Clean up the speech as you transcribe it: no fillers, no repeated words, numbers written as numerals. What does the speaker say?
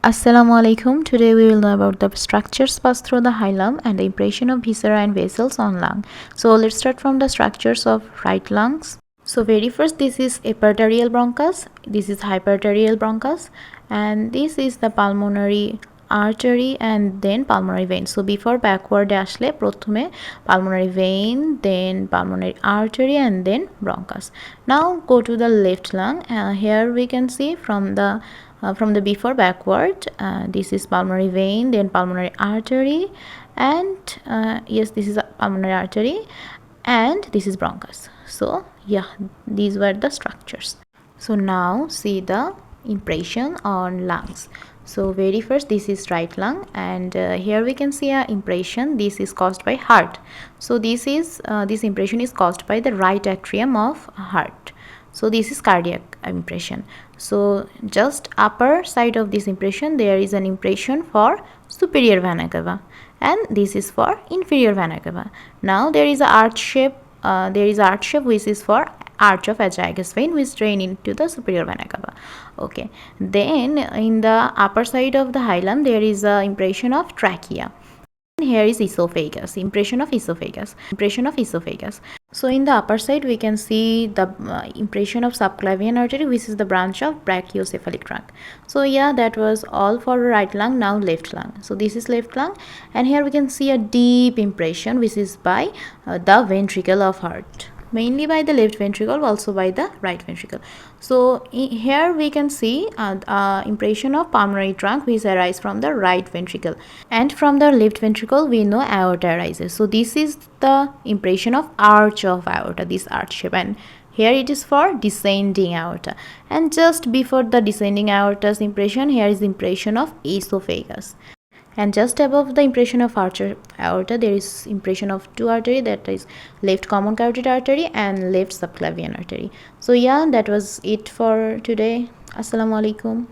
Assalamu alaikum. Today we will know about the structures passed through the hilum and the impression of viscera and vessels on lung. So let's start from the structures of right lungs. So very first, this is epiarterial bronchus, this is hyperarterial bronchus, and this is the pulmonary artery and then pulmonary vein. So before backward ashle prothome pulmonary vein, then pulmonary artery and then bronchus. Now go to the left lung. Here we can see from the before backward, this is pulmonary vein, then pulmonary artery, and yes, this is a pulmonary artery, and this is bronchus. So yeah, these were the structures. So now see the impression on lungs. So very first, this is right lung, and here we can see a impression. This is caused by heart. So this impression is caused by the right atrium of heart. So this is cardiac impression. So just upper side of this impression, there is an impression for superior vena cava, and this is for inferior vena cava. Now there is a arch shape. Which is for arch of astragalus vein, which drain into the superior vena cava. Okay. Then in the upper side of the hilum, there is a impression of trachea. Here is esophagus, impression of esophagus. So in the upper side, we can see the impression of subclavian artery, which is the branch of brachiocephalic trunk. So yeah, that was all for right lung. Now left lung. So this is left lung, and here we can see a deep impression, which is by the ventricle of heart, mainly by the left ventricle, also by the right ventricle. So here we can see impression of pulmonary trunk, which arises from the right ventricle, and from the left ventricle we know aorta arises. So this is the impression of arch of aorta, this arch shape, and here it is for descending aorta. And just before the descending aorta's impression, here is the impression of esophagus. And just above the impression of aorta, there is impression of two artery, that is left common carotid artery and left subclavian artery. So yeah, that was it for today. Assalamu alaikum.